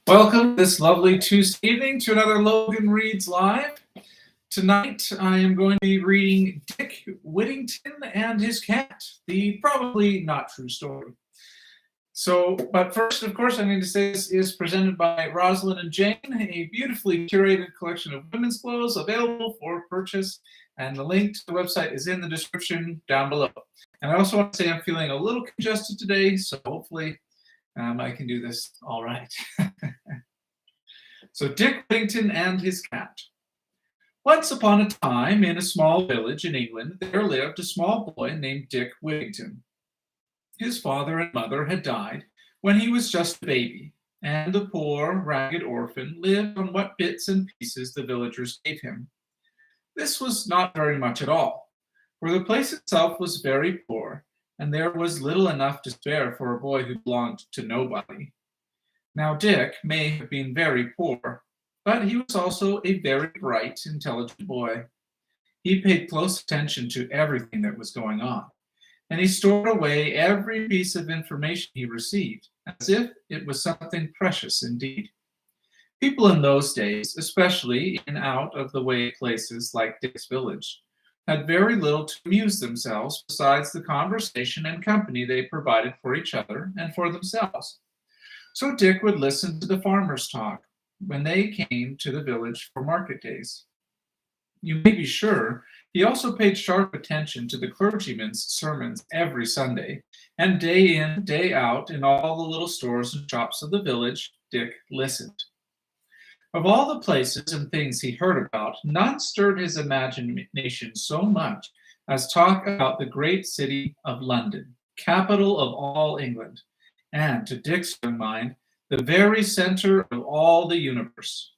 Welcome this lovely Tuesday evening to another Logan Reads Live. Tonight I am going to be reading Dick Whittington and His Cat, the probably not true story. But first, of course, I need to say this is presented by Rosalind and Jane, a beautifully curated collection of women's clothes available for purchase, and the link to the website is in the description down below. And I also want to say I'm feeling a little congested today, so hopefully I can do this all right. So Dick Whittington and His Cat. Once upon a time, in a small village in England, there lived a small boy named Dick Whittington. His father and mother had died when he was just a baby, and the poor, ragged orphan lived on what bits and pieces the villagers gave him. This was not very much at all, for the place itself was very poor, and there was little enough to spare for a boy who belonged to nobody. Now Dick may have been very poor, but he was also a very bright, intelligent boy. He paid close attention to everything that was going on, and he stored away every piece of information he received, as if it was something precious indeed. People in those days, especially in out-of-the-way places like Dick's village, had very little to amuse themselves besides the conversation and company they provided for each other and for themselves. So Dick would listen to the farmers talk when they came to the village for market days. You may be sure he also paid sharp attention to the clergyman's sermons every Sunday, and day in, day out, in all the little stores and shops of the village, Dick listened. Of all the places and things he heard about, none stirred his imagination so much as talk about the great city of London, capital of all England, and, to Dick's young mind, the very center of all the universe.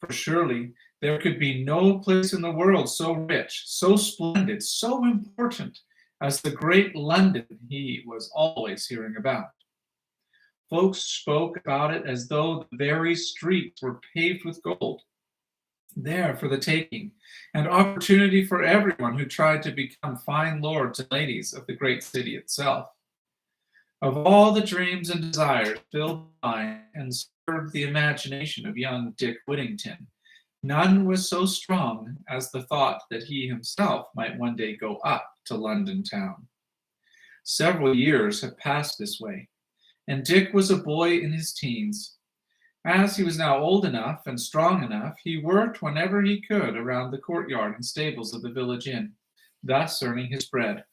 For surely there could be no place in the world so rich, so splendid, so important as the great London he was always hearing about. Folks spoke about it as though the very streets were paved with gold, there for the taking, and opportunity for everyone who tried to become fine lords and ladies of the great city itself. Of all the dreams and desires filled the mind and stirred the imagination of young Dick Whittington, none was so strong as the thought that he himself might one day go up to London town. Several years had passed this way, and Dick was a boy in his teens. As he was now old enough and strong enough, he worked whenever he could around the courtyard and stables of the village inn, thus earning his bread.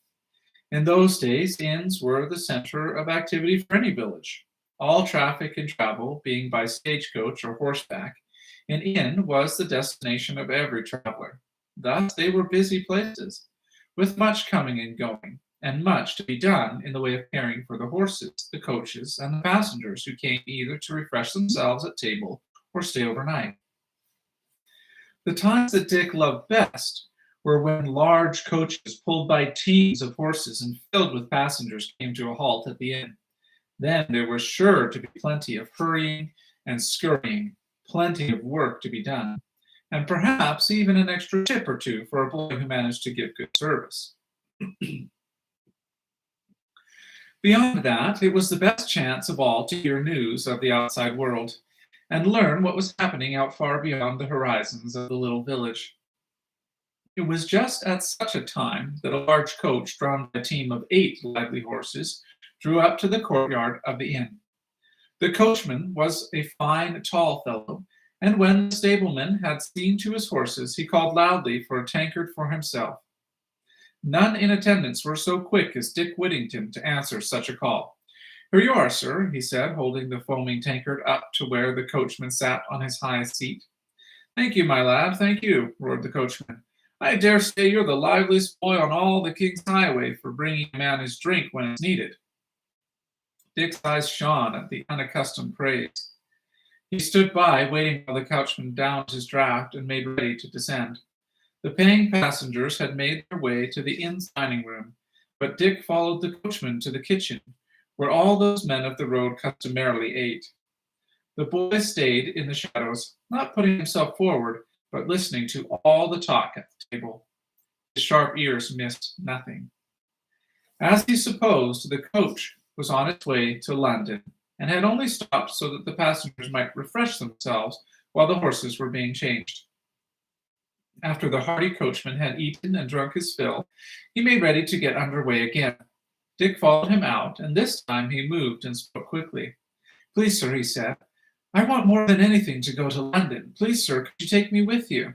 In those days, inns were the center of activity for any village. All traffic and travel being by stagecoach or horseback, an inn was the destination of every traveler. Thus, they were busy places, with much coming and going, and much to be done in the way of caring for the horses, the coaches, and the passengers who came either to refresh themselves at table or stay overnight. The times that Dick loved best were when large coaches pulled by teams of horses and filled with passengers came to a halt at the inn. Then there was sure to be plenty of hurrying and scurrying, plenty of work to be done, and perhaps even an extra tip or two for a boy who managed to give good service. Beyond that, it was the best chance of all to hear news of the outside world and learn what was happening out far beyond the horizons of the little village. It was just at such a time that a large coach drawn by a team of 8 lively horses drew up to the courtyard of the inn. The coachman was a fine, tall fellow, and when the stableman had seen to his horses, he called loudly for a tankard for himself. None in attendance were so quick as Dick Whittington to answer such a call. "Here you are, sir," he said, holding the foaming tankard up to where the coachman sat on his high seat. "Thank you, my lad, thank you," roared the coachman. "I dare say you're the liveliest boy on all the King's Highway for bringing a man his drink when it's needed." Dick's eyes shone at the unaccustomed praise. He stood by, waiting while the coachman downed his draught and made ready to descend. The paying passengers had made their way to the inn's dining room, but Dick followed the coachman to the kitchen, where all those men of the road customarily ate. The boy stayed in the shadows, not putting himself forward, but listening to all the talk at the table. His sharp ears missed nothing. As he supposed, the coach was on its way to London, and had only stopped so that the passengers might refresh themselves while the horses were being changed. After the hearty coachman had eaten and drunk his fill, he made ready to get under way again. Dick followed him out, and this time he moved and spoke quickly. "Please, sir," he said, "I want more than anything to go to London. Please, sir, could you take me with you?"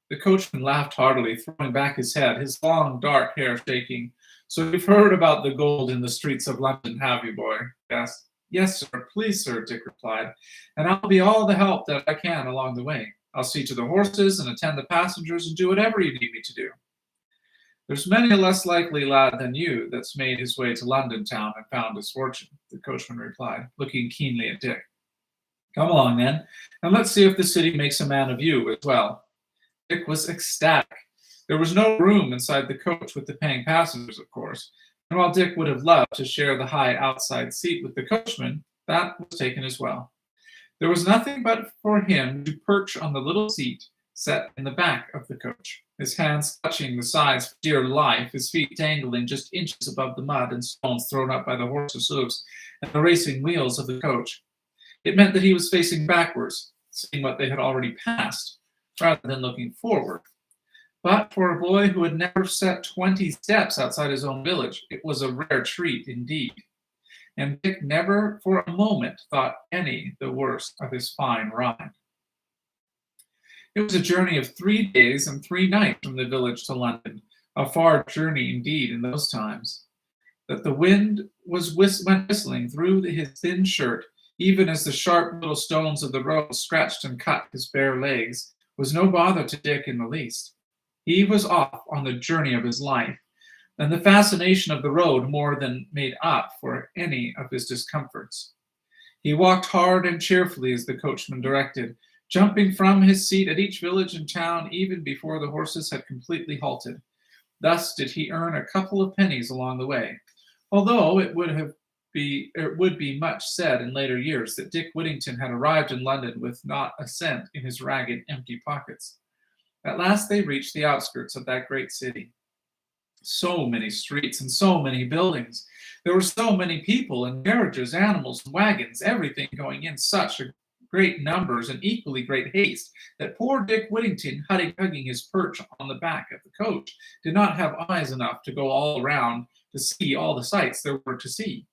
The coachman laughed heartily, throwing back his head, his long dark hair shaking. "So you've heard about the gold in the streets of London, have you, boy?" he asked. "Yes, sir, please, sir," Dick replied, "and I'll be all the help that I can along the way. I'll see to the horses and attend the passengers and do whatever you need me to do." "There's many a less likely lad than you that's made his way to London town and found his fortune," the coachman replied, looking keenly at Dick. "Come along, then, and let's see if the city makes a man of you as well." Dick was ecstatic. There was no room inside the coach with the paying passengers, of course, and while Dick would have loved to share the high outside seat with the coachman, that was taken as well. There was nothing but for him to perch on the little seat set in the back of the coach, his hands clutching the sides for dear life, his feet dangling just inches above the mud and stones thrown up by the horses' hoofs and the racing wheels of the coach. It meant that he was facing backwards, seeing what they had already passed, rather than looking forward. But for a boy who had never set 20 steps outside his own village, it was a rare treat indeed. And Dick never for a moment thought any the worse of his fine ride. It was a journey of 3 days and 3 nights from the village to London, a far journey indeed in those times. That the wind went whistling through his thin shirt, even as the sharp little stones of the road scratched and cut his bare legs, was no bother to Dick in the least. He was off on the journey of his life, and the fascination of the road more than made up for any of his discomforts. He walked hard and cheerfully as the coachman directed, jumping from his seat at each village and town even before the horses had completely halted. Thus did he earn a couple of pennies along the way, although it would be much said in later years that Dick Whittington had arrived in London with not a cent in his ragged, empty pockets. At last they reached the outskirts of that great city. So many streets and so many buildings. There were so many people and carriages, animals, and wagons, everything going in such great numbers and equally great haste that poor Dick Whittington, hugging his perch on the back of the coach, did not have eyes enough to go all around to see all the sights there were to see.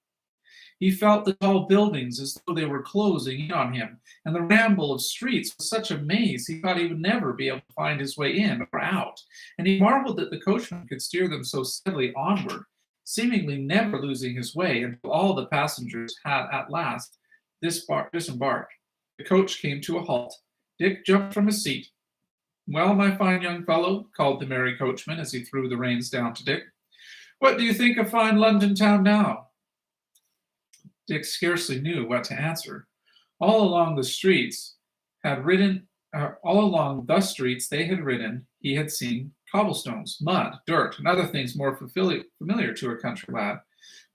He felt the tall buildings as though they were closing in on him, and the ramble of streets was such a maze he thought he would never be able to find his way in or out, and he marveled that the coachman could steer them so steadily onward, seemingly never losing his way until all the passengers had at last disembarked. The coach came to a halt. Dick jumped from his seat. "Well, my fine young fellow," called the merry coachman as he threw the reins down to Dick, "what do you think of fine London town now?" Dick scarcely knew what to answer. All along the streets they had ridden, he had seen cobblestones, mud, dirt, and other things more familiar to a country lad.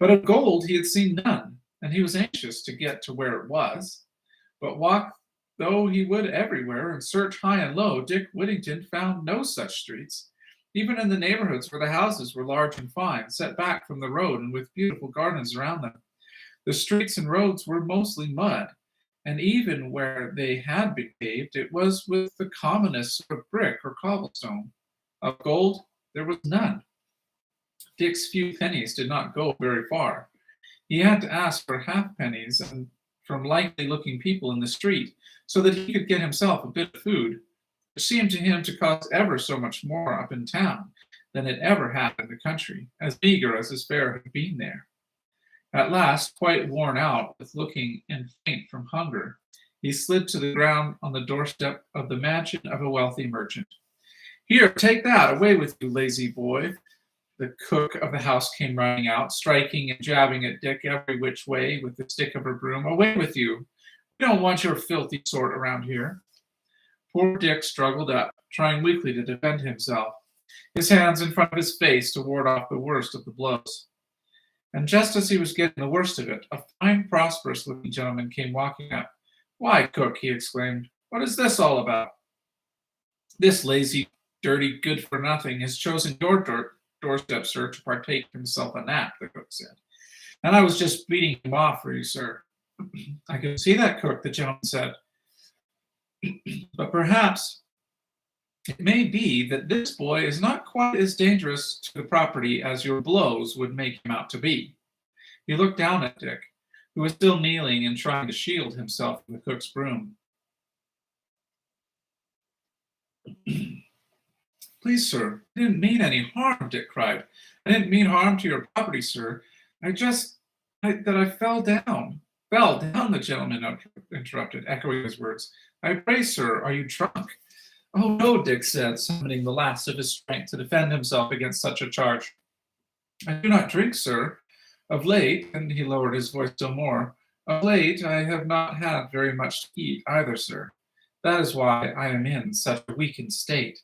But of gold he had seen none, and he was anxious to get to where it was. But walk though he would everywhere and search high and low, Dick Whittington found no such streets. Even in the neighborhoods where the houses were large and fine, set back from the road and with beautiful gardens around them, the streets and roads were mostly mud, and even where they had been paved, it was with the commonest sort of brick or cobblestone. Of gold, there was none. Dick's few pennies did not go very far. He had to ask for halfpennies and from likely-looking people in the street, so that he could get himself a bit of food, which seemed to him to cost ever so much more up in town than it ever had in the country, as meager as his fare had been there. At last, quite worn out with looking and faint from hunger, he slid to the ground on the doorstep of the mansion of a wealthy merchant. "Here, take that, away with you, lazy boy." The cook of the house came running out, striking and jabbing at Dick every which way with the stick of her broom. "Away with you. We don't want your filthy sort around here." Poor Dick struggled up, trying weakly to defend himself, his hands in front of his face to ward off the worst of the blows. And just as he was getting the worst of it, a fine, prosperous-looking gentleman came walking up. "Why, cook," he exclaimed, "what is this all about?" "This lazy, dirty, good-for-nothing has chosen your doorstep, sir, to partake himself a nap," the cook said. "And I was just beating him off for you, sir. I can see that, cook, the gentleman said, but perhaps it may be that this boy is not quite as dangerous to the property as your blows would make him out to be. He looked down at Dick, who was still kneeling and trying to shield himself from the cook's broom. Please, sir, I didn't mean any harm, Dick cried. I didn't mean harm to your property, sir. I fell down. Fell down, the gentleman interrupted, echoing his words. I pray, sir, are you drunk? Oh, no, Dick said, summoning the last of his strength to defend himself against such a charge. I do not drink, sir. Of late, and he lowered his voice still more, of late I have not had very much to eat either, sir. That is why I am in such a weakened state.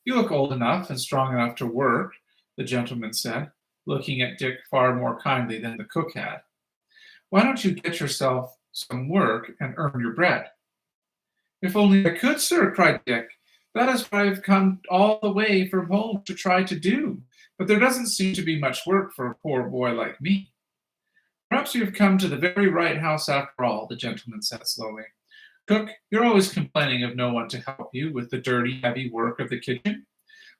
You look old enough and strong enough to work, the gentleman said, looking at Dick far more kindly than the cook had. Why don't you get yourself some work and earn your bread? If only I could, sir, cried Dick. That is what I've come all the way from home to try to do. But there doesn't seem to be much work for a poor boy like me. Perhaps you have come to the very right house after all, the gentleman said slowly. Cook, you're always complaining of no one to help you with the dirty, heavy work of the kitchen.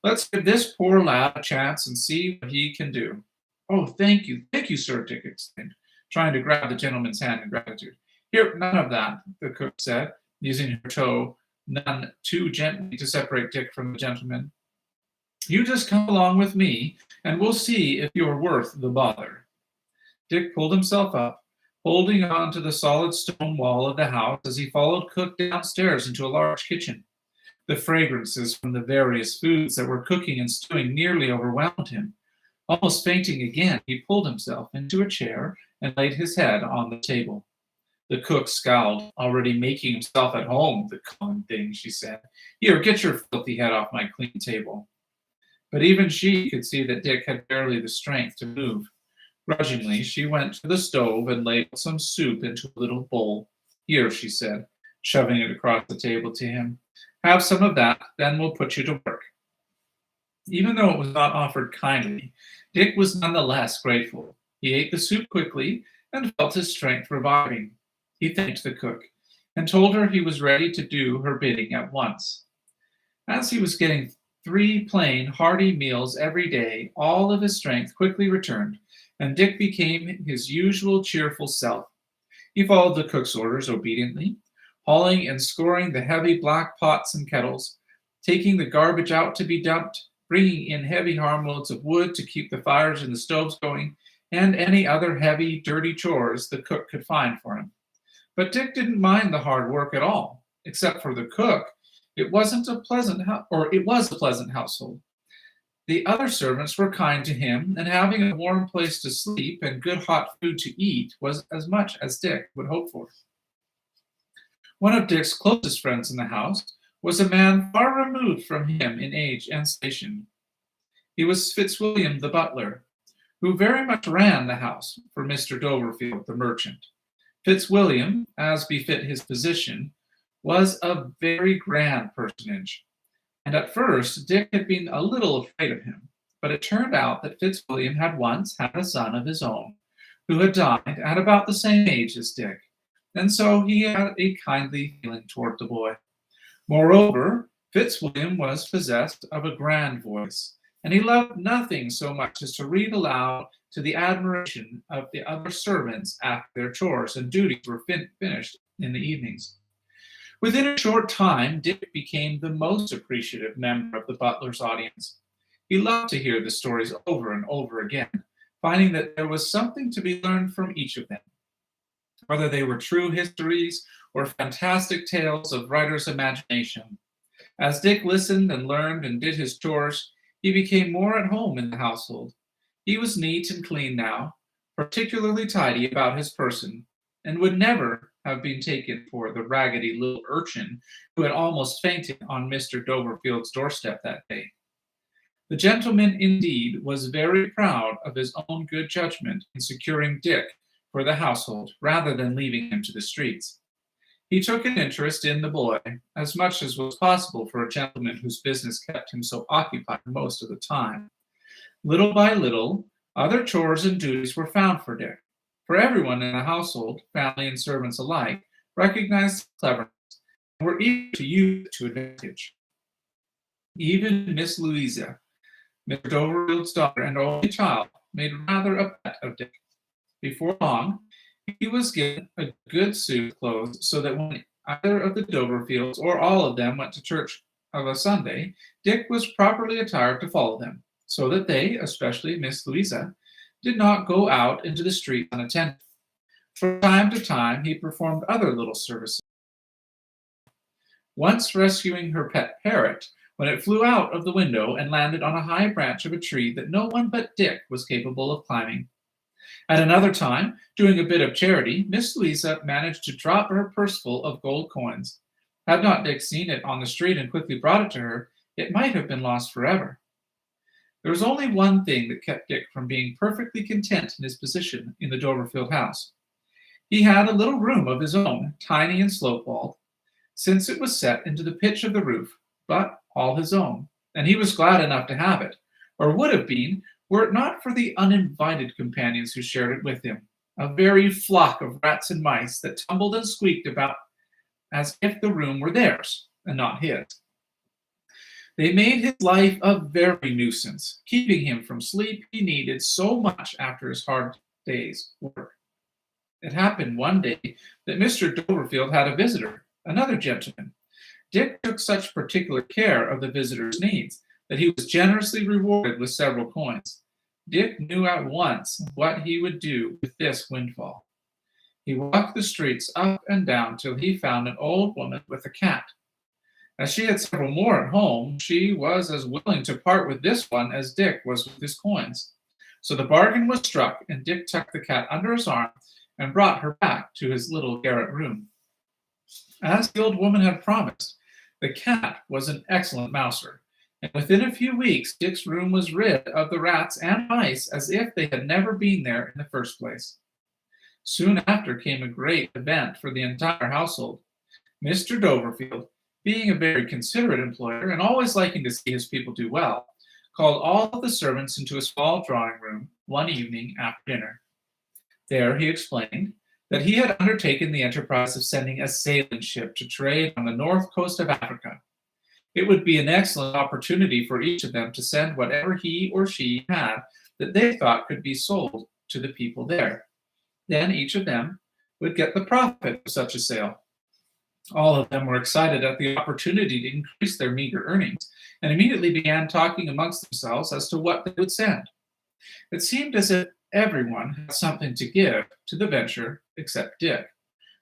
Let's give this poor lad a chance and see what he can do. Oh, thank you, sir, Dick exclaimed, trying to grab the gentleman's hand in gratitude. Here, none of that, the cook said, using her toe none too gently to separate Dick from the gentleman. You just come along with me, and we'll see if you're worth the bother. Dick pulled himself up, holding on to the solid stone wall of the house as he followed Cook downstairs into a large kitchen. The fragrances from the various foods that were cooking and stewing nearly overwhelmed him. Almost fainting again, he pulled himself into a chair and laid his head on the table. The cook scowled, already making himself at home, the common thing, she said. Here, get your filthy head off my clean table. But even she could see that Dick had barely the strength to move. Grudgingly, she went to the stove and ladled some soup into a little bowl. Here, she said, shoving it across the table to him. Have some of that, then we'll put you to work. Even though it was not offered kindly, Dick was nonetheless grateful. He ate the soup quickly and felt his strength reviving. He thanked the cook and told her he was ready to do her bidding at once. As he was getting 3 plain, hearty meals every day, all of his strength quickly returned, and Dick became his usual cheerful self. He followed the cook's orders obediently, hauling and scouring the heavy black pots and kettles, taking the garbage out to be dumped, bringing in heavy armloads of wood to keep the fires in the stoves going, and any other heavy, dirty chores the cook could find for him. But Dick didn't mind the hard work at all, except for the cook. It was a pleasant household. The other servants were kind to him, and having a warm place to sleep and good hot food to eat was as much as Dick would hope for. One of Dick's closest friends in the house was a man far removed from him in age and station. He was Fitzwilliam the butler, who very much ran the house for Mr. Doverfield the merchant. Fitzwilliam, as befit his position, was a very grand personage, and at first Dick had been a little afraid of him, but it turned out that Fitzwilliam had once had a son of his own, who had died at about the same age as Dick, and so he had a kindly feeling toward the boy. Moreover, Fitzwilliam was possessed of a grand voice, and he loved nothing so much as to read aloud to the admiration of the other servants after their chores and duties were finished in the evenings. Within a short time, Dick became the most appreciative member of the butler's audience. He loved to hear the stories over and over again, finding that there was something to be learned from each of them. Whether they were true histories or fantastic tales of writers' imagination. As Dick listened and learned and did his chores, he became more at home in the household. He was neat and clean now, particularly tidy about his person, and would never have been taken for the raggedy little urchin who had almost fainted on Mr. Doverfield's doorstep that day. The gentleman, indeed, was very proud of his own good judgment in securing Dick for the household rather than leaving him to the streets. He took an interest in the boy, as much as was possible for a gentleman whose business kept him so occupied most of the time. Little by little, other chores and duties were found for Dick. for everyone in the household, family and servants alike, recognized his cleverness and were eager to use it to advantage. Even Miss Louisa, Mr. Doverfield's daughter and only child, made rather a pet of Dick. Before long, he was given a good suit of clothes so that when either of the Doverfields or all of them went to church of a Sunday, Dick was properly attired to follow them, so that they, especially Miss Louisa, did not go out into the street unattended. From time to time, he performed other little services, once rescuing her pet parrot when it flew out of the window and landed on a high branch of a tree that no one but Dick was capable of climbing. At another time, doing a bit of charity, Miss Louisa managed to drop her purse full of gold coins. Had not Dick seen it on the street and quickly brought it to her, it might have been lost forever. There was only one thing that kept Dick from being perfectly content in his position in the Doverfield house. He had a little room of his own, tiny and slope-walled, since it was set into the pitch of the roof, but all his own, and he was glad enough to have it, or would have been, were it not for the uninvited companions who shared it with him, a very flock of rats and mice that tumbled and squeaked about as if the room were theirs and not his. They made his life a very nuisance, keeping him from sleep he needed so much after his hard day's work. It happened one day that Mr. Doverfield had a visitor, another gentleman. Dick took such particular care of the visitor's needs that he was generously rewarded with several coins. Dick knew at once what he would do with this windfall. He walked the streets up and down till he found an old woman with a cat. As she had several more at home, she was as willing to part with this one as Dick was with his coins. So the bargain was struck, and Dick tucked the cat under his arm and brought her back to his little garret room. As the old woman had promised, the cat was an excellent mouser, and within a few weeks Dick's room was rid of the rats and mice as if they had never been there in the first place. Soon after came a great event for the entire household. Mr. Doverfield, being a very considerate employer and always liking to see his people do well, called all of the servants into a small drawing room one evening after dinner. There he explained that he had undertaken the enterprise of sending a sailing ship to trade on the north coast of Africa. It would be an excellent opportunity for each of them to send whatever he or she had that they thought could be sold to the people there. Then each of them would get the profit of such a sale. All of them were excited at the opportunity to increase their meager earnings, and immediately began talking amongst themselves as to what they would send. It seemed as if everyone had something to give to the venture except Dick,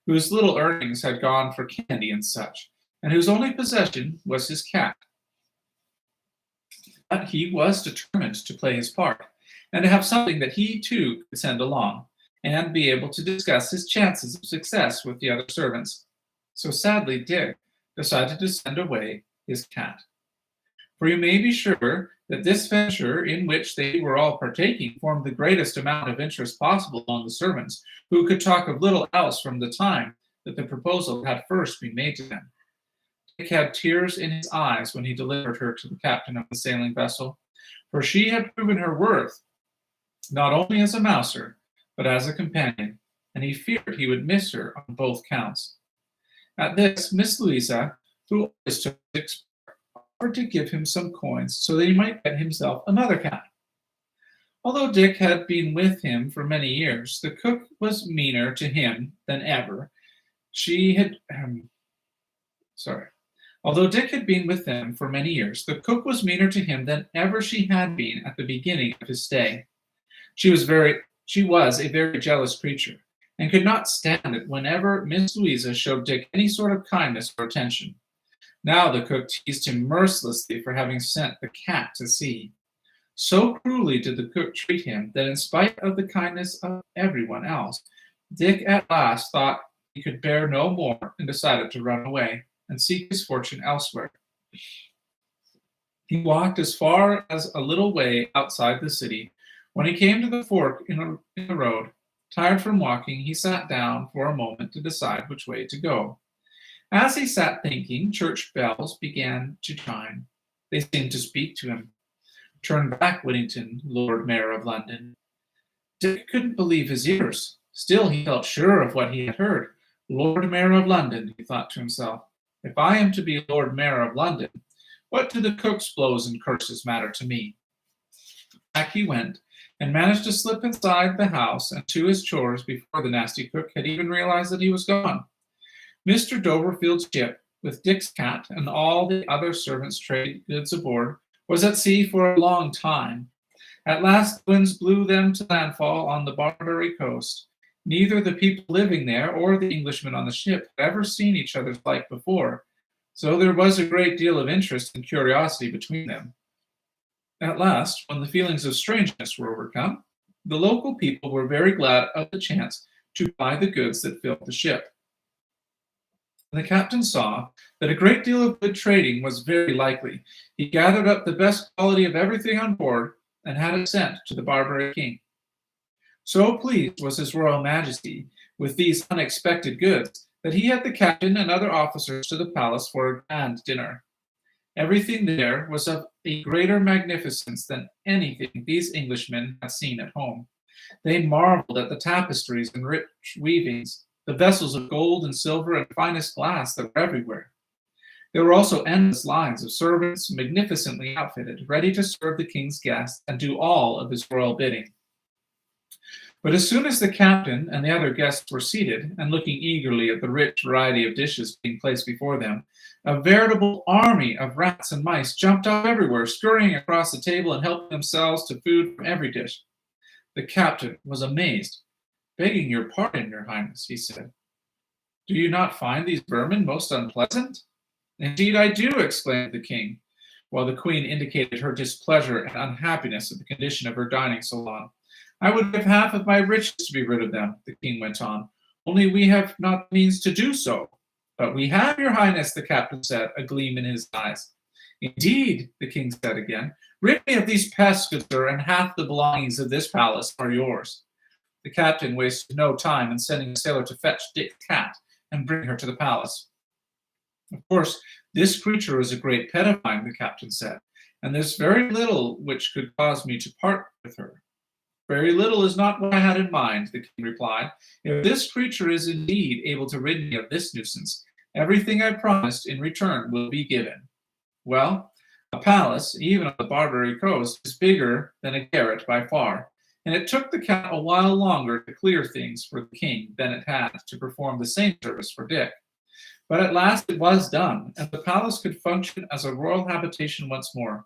whose little earnings had gone for candy and such, and whose only possession was his cat. But he was determined to play his part, and to have something that he too could send along, and be able to discuss his chances of success with the other servants. So sadly, Dick decided to send away his cat. For you may be sure that this venture in which they were all partaking formed the greatest amount of interest possible among the servants, who could talk of little else from the time that the proposal had first been made to them. Dick had tears in his eyes when he delivered her to the captain of the sailing vessel, for she had proven her worth, not only as a mouser, but as a companion, and he feared he would miss her on both counts. At this, Miss Louisa, who always took Dick's part, offered to give him some coins so that he might get himself another cat. Although Dick had been with him for many years, the cook was meaner to him than ever. Although Dick had been with them for many years, the cook was meaner to him than ever she had been at the beginning of his stay. She was a very jealous creature, and could not stand it whenever Miss Louisa showed Dick any sort of kindness or attention. Now the cook teased him mercilessly for having sent the cat to sea. So cruelly did the cook treat him that in spite of the kindness of everyone else, Dick at last thought he could bear no more and decided to run away and seek his fortune elsewhere. He walked as far as a little way outside the city. When he came to the fork in the road, tired from walking, he sat down for a moment to decide which way to go. As he sat thinking, church bells began to chime. They seemed to speak to him. "Turn back, Whittington, Lord Mayor of London." Dick couldn't believe his ears. Still, he felt sure of what he had heard. Lord Mayor of London, he thought to himself. If I am to be Lord Mayor of London, what do the cook's blows and curses matter to me? Back he went, and managed to slip inside the house and to his chores before the nasty cook had even realized that he was gone. Mr. Doverfield's ship, with Dick's cat and all the other servants' trade goods aboard, was at sea for a long time. At last the winds blew them to landfall on the Barbary coast. Neither the people living there or the Englishmen on the ship had ever seen each other's like before, so there was a great deal of interest and curiosity between them. At last, when the feelings of strangeness were overcome, the local people were very glad of the chance to buy the goods that filled the ship. When the captain saw that a great deal of good trading was very likely, he gathered up the best quality of everything on board and had it sent to the Barbary king. So pleased was his royal majesty with these unexpected goods that he had the captain and other officers to the palace for a grand dinner. Everything there was of a greater magnificence than anything these Englishmen had seen at home. They marveled at the tapestries and rich weavings, the vessels of gold and silver and finest glass that were everywhere. There were also endless lines of servants, magnificently outfitted, ready to serve the king's guests and do all of his royal bidding. But as soon as the captain and the other guests were seated and looking eagerly at the rich variety of dishes being placed before them, a veritable army of rats and mice jumped up everywhere, scurrying across the table and helping themselves to food from every dish. The captain was amazed. "Begging your pardon, your highness," he said, "do you not find these vermin most unpleasant?" "Indeed I do," exclaimed the king, while the queen indicated her displeasure and unhappiness at the condition of her dining salon. "I would give half of my riches to be rid of them," the king went on, "only we have not the means to do so." "But we have, your highness," the captain said, a gleam in his eyes. "Indeed," the king said again. "Rid me of these pests, good sir, and half the belongings of this palace are yours." The captain wasted no time in sending a sailor to fetch Dick's cat and bring her to the palace. "Of course, this creature is a great pet of mine," the captain said, "and there's very little which could cause me to part with her." "Very little is not what I had in mind," the king replied. "If this creature is indeed able to rid me of this nuisance, everything I promised in return will be given. Well, a palace, even on the Barbary coast, is bigger than a garret by far, and it took the cat a while longer to clear things for the king than it had to perform the same service for Dick. But at last it was done, and the palace could function as a royal habitation once more.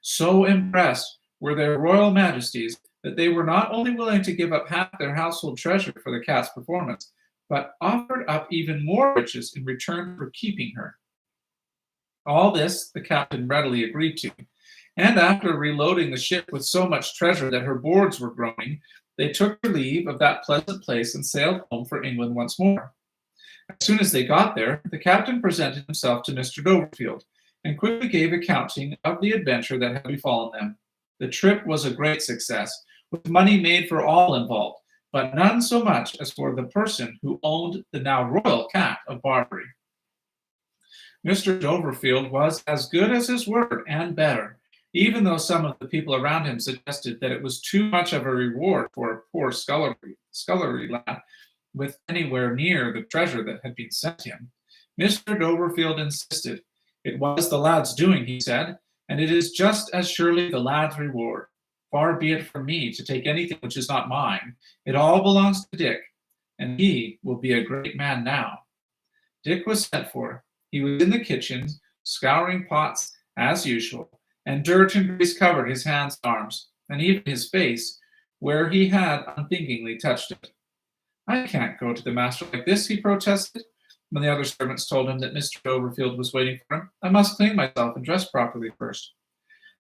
So impressed were their royal majesties that they were not only willing to give up half their household treasure for the cat's performance, but offered up even more riches in return for keeping her. All this the captain readily agreed to, and after reloading the ship with so much treasure that her boards were groaning, they took their leave of that pleasant place and sailed home for England once more. As soon as they got there, the captain presented himself to Mr. Doverfield, and quickly gave accounting of the adventure that had befallen them. The trip was a great success, with money made for all involved, but none so much as for the person who owned the now royal cat of Barbary. Mr. Doverfield was as good as his word and better, even though some of the people around him suggested that it was too much of a reward for a poor scullery lad with anywhere near the treasure that had been sent him. Mr. Doverfield insisted. It was the lad's doing, he said, and it is just as surely the lad's reward. Far be it from me to take anything which is not mine. It all belongs to Dick, and he will be a great man now. Dick was sent for. He was in the kitchen, scouring pots as usual, and dirt and grease covered his hands and arms, and even his face, where he had unthinkingly touched it. "I can't go to the master like this," he protested, when the other servants told him that Mr. Doverfield was waiting for him. "I must clean myself and dress properly first."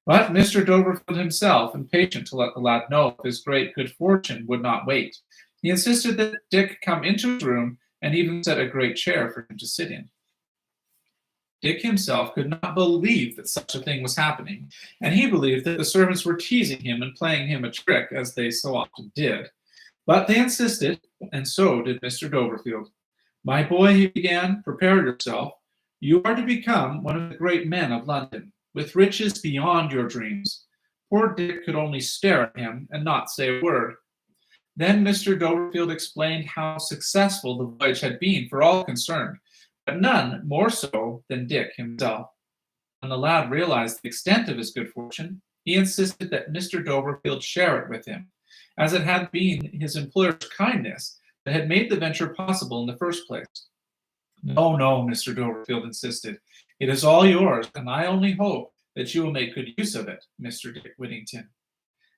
But Mr. Doverfield himself, impatient to let the lad know of his great good fortune, would not wait. He insisted that Dick come into his room and even set a great chair for him to sit in. Dick himself could not believe that such a thing was happening, and he believed that the servants were teasing him and playing him a trick, as they so often did. But they insisted, and so did Mr. Doverfield. "My boy," he began, "prepare yourself. You are to become one of the great men of London, with riches beyond your dreams." Poor Dick could only stare at him and not say a word. Then Mr. Doverfield explained how successful the voyage had been for all concerned, but none more so than Dick himself. When the lad realized the extent of his good fortune, he insisted that Mr. Doverfield share it with him, as it had been his employer's kindness that had made the venture possible in the first place. No, no, Mr. Doverfield insisted. It is all yours, and I only hope that you will make good use of it, Mr. Dick Whittington.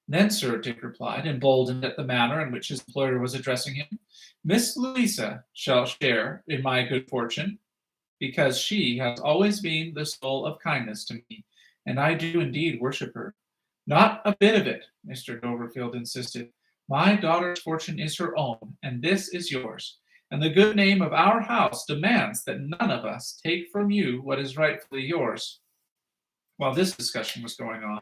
Then, sir, Dick replied, emboldened at the manner in which his employer was addressing him, Miss Louisa shall share in my good fortune, because she has always been the soul of kindness to me, and I do indeed worship her. Not a bit of it, Mr. Doverfield insisted. My daughter's fortune is her own, and this is yours, and the good name of our house demands that none of us take from you what is rightfully yours. While this discussion was going on,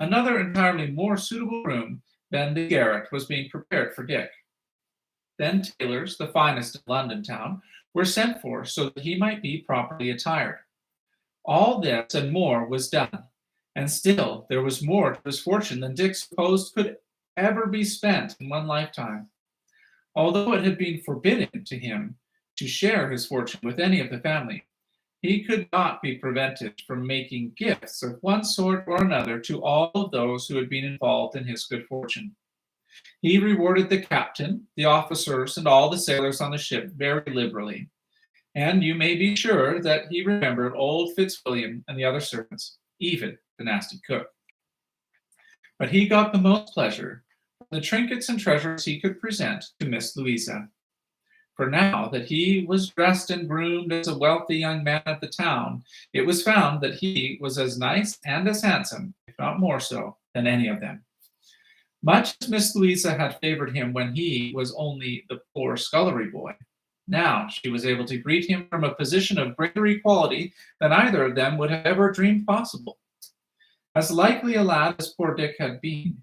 another entirely more suitable room than the garret was being prepared for Dick. Then tailors, the finest in London town, were sent for so that he might be properly attired. All this and more was done, and still there was more to his fortune than Dick supposed could ever be spent in one lifetime. Although it had been forbidden to him to share his fortune with any of the family, he could not be prevented from making gifts of one sort or another to all of those who had been involved in his good fortune. He rewarded the captain, the officers, and all the sailors on the ship very liberally, and you may be sure that he remembered old Fitzwilliam and the other servants, even the nasty cook. But he got the most pleasure from the trinkets and treasures he could present to Miss Louisa. For now that he was dressed and groomed as a wealthy young man of the town, it was found that he was as nice and as handsome, if not more so, than any of them. Much as Miss Louisa had favored him when he was only the poor scullery boy, now she was able to greet him from a position of greater equality than either of them would have ever dreamed possible. As likely a lad as poor Dick had been,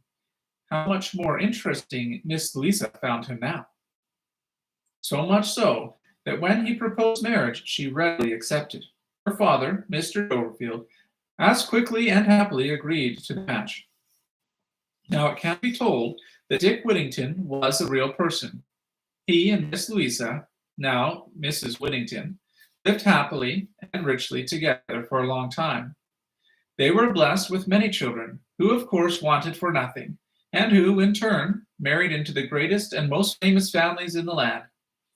how much more interesting Miss Louisa found him now. So much so that when he proposed marriage, she readily accepted. Her father, Mr. Doverfield, as quickly and happily agreed to the match. Now it can be told that Dick Whittington was a real person. He and Miss Louisa, now Mrs. Whittington, lived happily and richly together for a long time. They were blessed with many children, who of course wanted for nothing, and who, in turn, married into the greatest and most famous families in the land.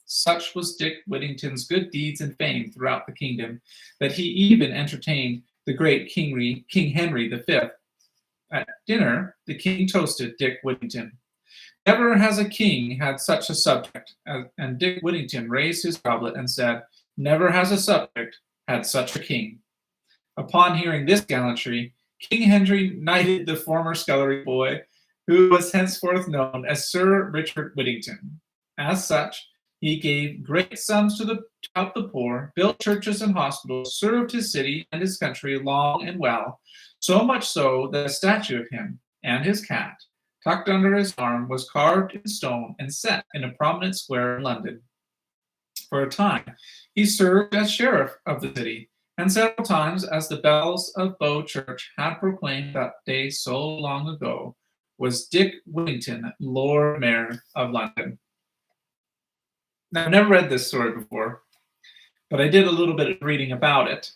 Such was Dick Whittington's good deeds and fame throughout the kingdom, that he even entertained the great King Henry V. At dinner, the king toasted Dick Whittington. Never has a king had such a subject, and Dick Whittington raised his goblet and said, never has a subject had such a king. Upon hearing this gallantry, King Henry knighted the former scullery boy, who was henceforth known as Sir Richard Whittington. As such, he gave great sums to help the poor, built churches and hospitals, served his city and his country long and well, so much so that a statue of him and his cat, tucked under his arm, was carved in stone and set in a prominent square in London. For a time, he served as sheriff of the city, and several times, as the bells of Bow Church had proclaimed that day so long ago, was Dick Whittington Lord Mayor of London. Now, I've never read this story before, but I did a little bit of reading about it.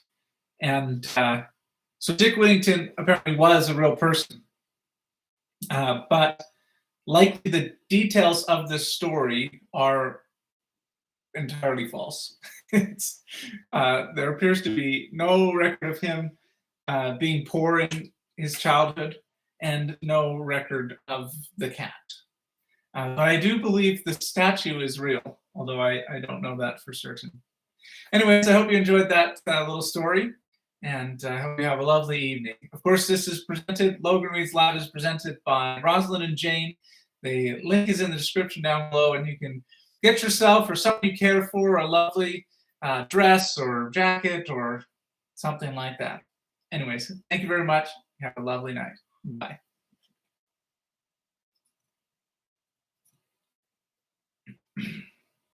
And so Dick Whittington apparently was a real person. But likely the details of this story are entirely false. There appears to be no record of him being poor in his childhood and no record of the cat. But I do believe the statue is real, although I don't know that for certain. Anyways, I hope you enjoyed that little story, and I hope you have a lovely evening. Of course, this is presented, Logan Reads Loud is presented by Rosalind and Jane. The link is in the description down below, and you can get yourself or someone you care for a lovely dress or jacket or something like that. Anyways, thank you very much. Have a lovely night. Bye.